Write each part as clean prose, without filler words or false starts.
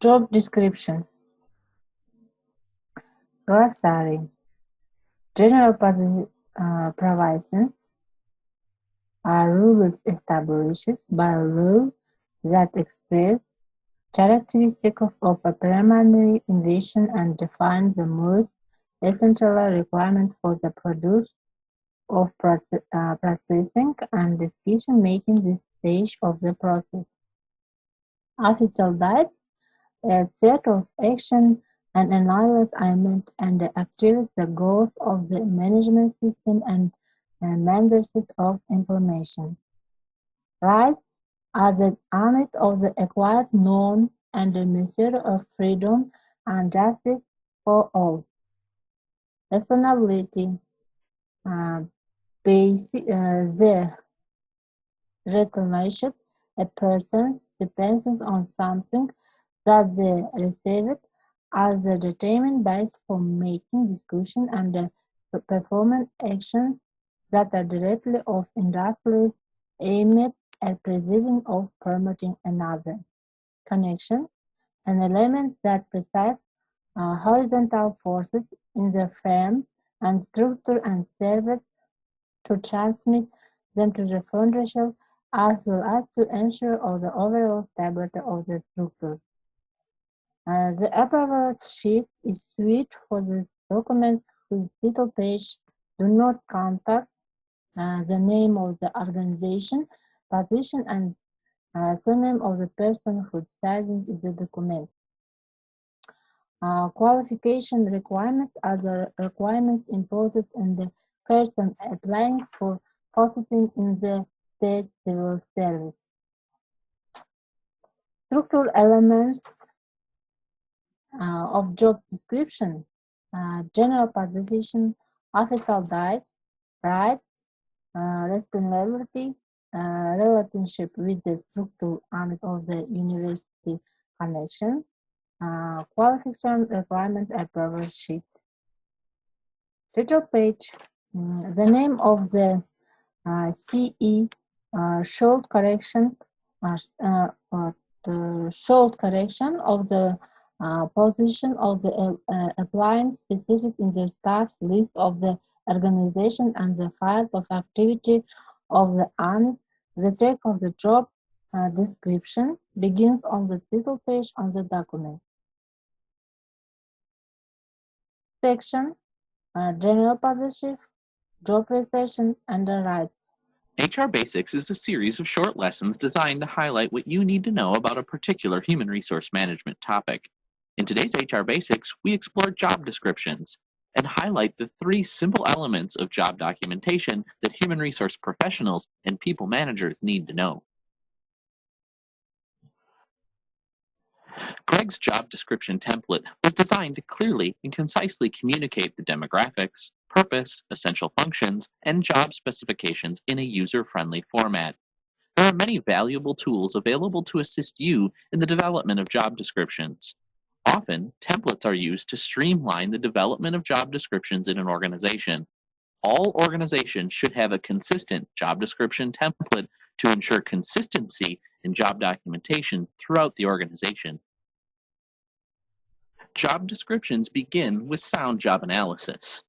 Job description. Glossary. General provisions are rules established by law that express characteristics of a primary invention and define the most essential requirements for the produce of processing and decision-making this stage of the process. Ethical diets, a set of action and analysis aimed and achieves the goals of the management system and mandates of implementation. Rights are the unit of the acquired norm and the measure of freedom and justice for all. Responsibility, uh, the recognition a person's dependence on something that they receive as the determined base for making discussion and performing actions that are directly or indirectly aimed at preserving or promoting another. Connection, an element that precedes horizontal forces in the frame and structure and serves to transmit them to the foundation as well as to ensure of the overall stability of the structure. The upper sheet is suited for the documents whose title page do not contain the name of the organization, position, and surname of the person who signs the document. Qualification requirements are the requirements imposed on the person applying for posting in the state civil service. Structural elements of job description, general position, official rights, rights, responsibility, relationship with the structural and of the university connection, qualification requirement approval sheet. Title page, the name of the CE, short correction, uh, the short correction of the position of the applying specific in the staff list of the organization and the files of activity of the ANS. The text of the job description begins on the title page on the document. Section, general position, job presentation, and the rights. HR Basics is a series of short lessons designed to highlight what you need to know about a particular human resource management topic. In today's HR Basics, we explore job descriptions and highlight the 3 simple elements of job documentation that human resource professionals and people managers need to know. Greg's job description template was designed to clearly and concisely communicate the demographics, purpose, essential functions, and job specifications in a user-friendly format. There are many valuable tools available to assist you in the development of job descriptions. Often, templates are used to streamline the development of job descriptions in an organization. All organizations should have a consistent job description template to ensure consistency in job documentation throughout the organization. Job descriptions begin with sound job analysis.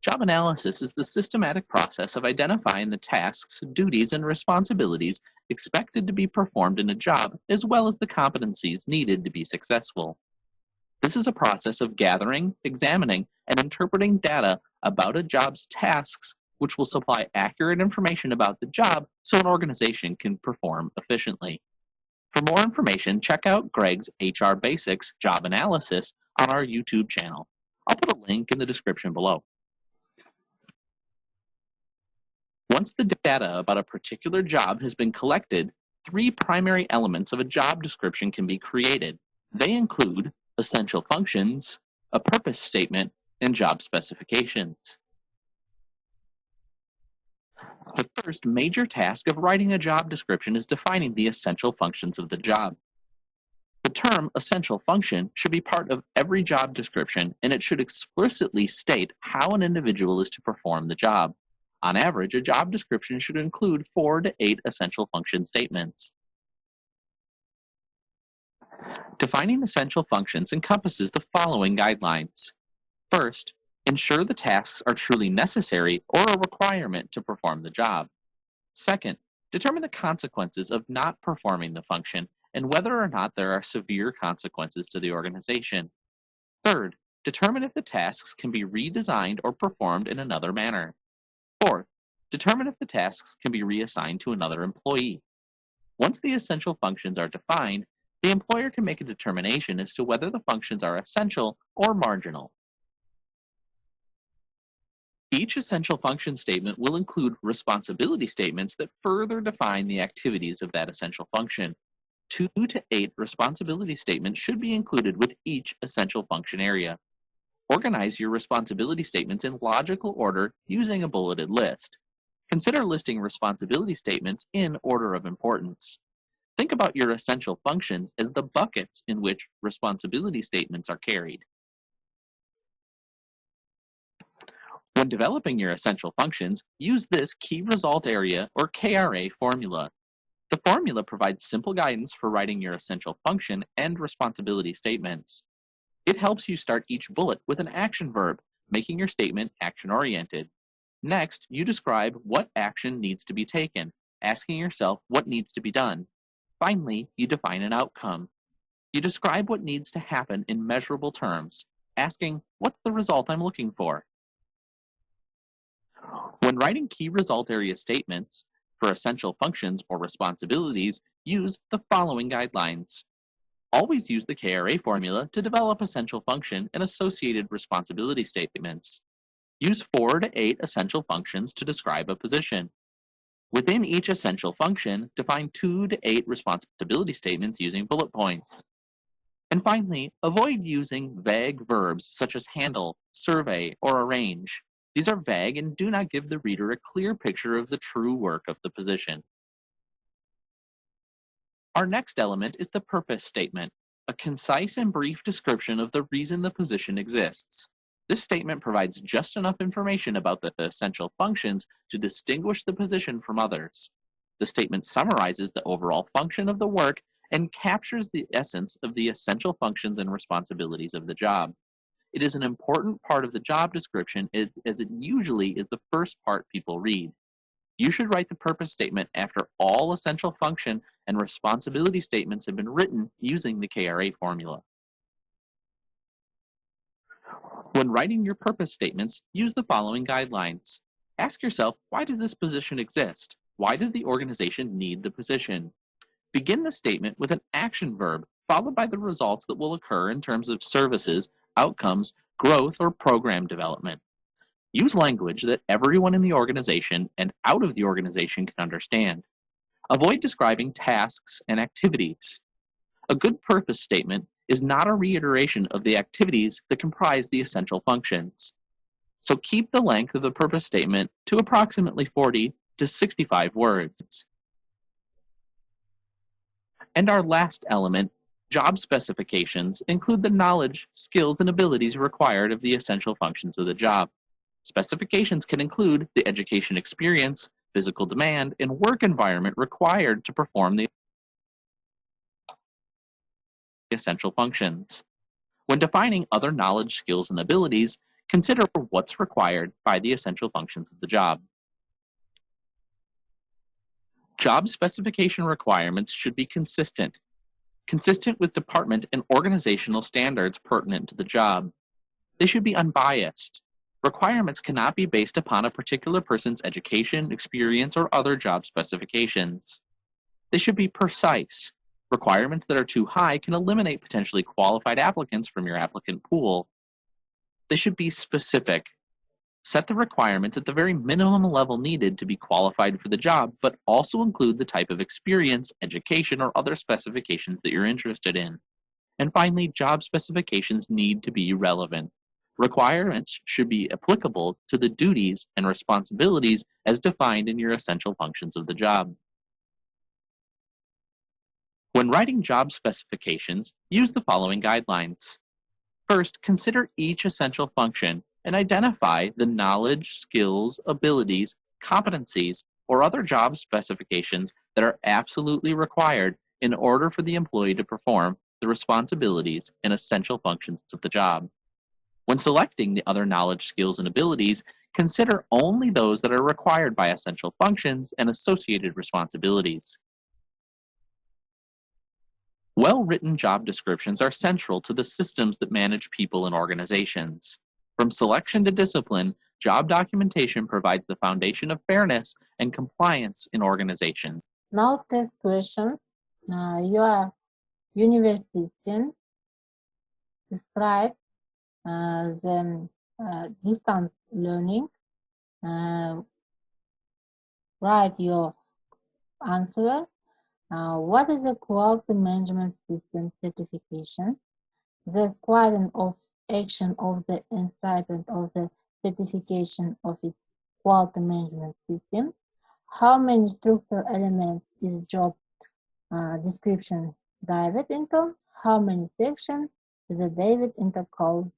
Job analysis is the systematic process of identifying the tasks, duties, and responsibilities expected to be performed in a job, as well as the competencies needed to be successful. This is a process of gathering, examining, and interpreting data about a job's tasks, which will supply accurate information about the job so an organization can perform efficiently. For more information, check out Greg's HR Basics Job Analysis on our YouTube channel. I'll put a link in the description below. Once the data about a particular job has been collected, 3 primary elements of a job description can be created. They include essential functions, a purpose statement, and job specifications. The first major task of writing a job description is defining the essential functions of the job. The term essential function should be part of every job description, and it should explicitly state how an individual is to perform the job. On average, a job description should include 4 to 8 essential function statements. Defining essential functions encompasses the following guidelines. First, ensure the tasks are truly necessary or a requirement to perform the job. Second, determine the consequences of not performing the function and whether or not there are severe consequences to the organization. Third, determine if the tasks can be redesigned or performed in another manner. Fourth, determine if the tasks can be reassigned to another employee. Once the essential functions are defined, the employer can make a determination as to whether the functions are essential or marginal. Each essential function statement will include responsibility statements that further define the activities of that essential function. 2 to 8 responsibility statements should be included with each essential function area. Organize your responsibility statements in logical order using a bulleted list. Consider listing responsibility statements in order of importance. Think about your essential functions as the buckets in which responsibility statements are carried. When developing your essential functions, use this Key Result Area or KRA formula. The formula provides simple guidance for writing your essential function and responsibility statements. It helps you start each bullet with an action verb, making your statement action-oriented. Next, you describe what action needs to be taken, asking yourself what needs to be done. Finally, you define an outcome. You describe what needs to happen in measurable terms, asking, what's the result I'm looking for? When writing key result area statements for essential functions or responsibilities, use the following guidelines. Always use the KRA formula to develop essential function and associated responsibility statements. Use 4 to 8 essential functions to describe a position. Within each essential function, define 2 to 8 responsibility statements using bullet points. And finally, avoid using vague verbs such as handle, survey, or arrange. These are vague and do not give the reader a clear picture of the true work of the position. Our next element is the purpose statement, a concise and brief description of the reason the position exists. This statement provides just enough information about the essential functions to distinguish the position from others. The statement summarizes the overall function of the work and captures the essence of the essential functions and responsibilities of the job. It is an important part of the job description as it usually is the first part people read. You should write the purpose statement after all essential function and responsibility statements have been written using the KRA formula. When writing your purpose statements, use the following guidelines. Ask yourself, why does this position exist? Why does the organization need the position? Begin the statement with an action verb, followed by the results that will occur in terms of services, outcomes, growth, or program development. Use language that everyone in the organization and out of the organization can understand. Avoid describing tasks and activities. A good purpose statement is not a reiteration of the activities that comprise the essential functions. So keep the length of the purpose statement to approximately 40 to 65 words. And our last element, job specifications, include the knowledge, skills, and abilities required of the essential functions of the job. Specifications can include the education experience, physical demand, and work environment required to perform the essential functions. When defining other knowledge, skills, and abilities, consider what's required by the essential functions of the job. Job specification requirements should be consistent with department and organizational standards pertinent to the job. They should be unbiased. Requirements cannot be based upon a particular person's education, experience, or other job specifications. They should be precise. Requirements that are too high can eliminate potentially qualified applicants from your applicant pool. They should be specific. Set the requirements at the very minimum level needed to be qualified for the job, but also include the type of experience, education, or other specifications that you're interested in. And finally, job specifications need to be relevant. Requirements should be applicable to the duties and responsibilities as defined in your essential functions of the job. When writing job specifications, use the following guidelines. First, consider each essential function and identify the knowledge, skills, abilities, competencies, or other job specifications that are absolutely required in order for the employee to perform the responsibilities, and essential functions of the job. When selecting the other knowledge, skills, and abilities, consider only those that are required by essential functions and associated responsibilities. Well-written job descriptions are central to the systems that manage people and organizations. From selection to discipline, job documentation provides the foundation of fairness and compliance in organizations. Now test questions. Your university systems describe the distance learning. Write your answer. What is the quality management system certification? The squadron of action of the inscription of the certification of its quality management system. How many structural elements is job description divided into? How many sections is the divided into called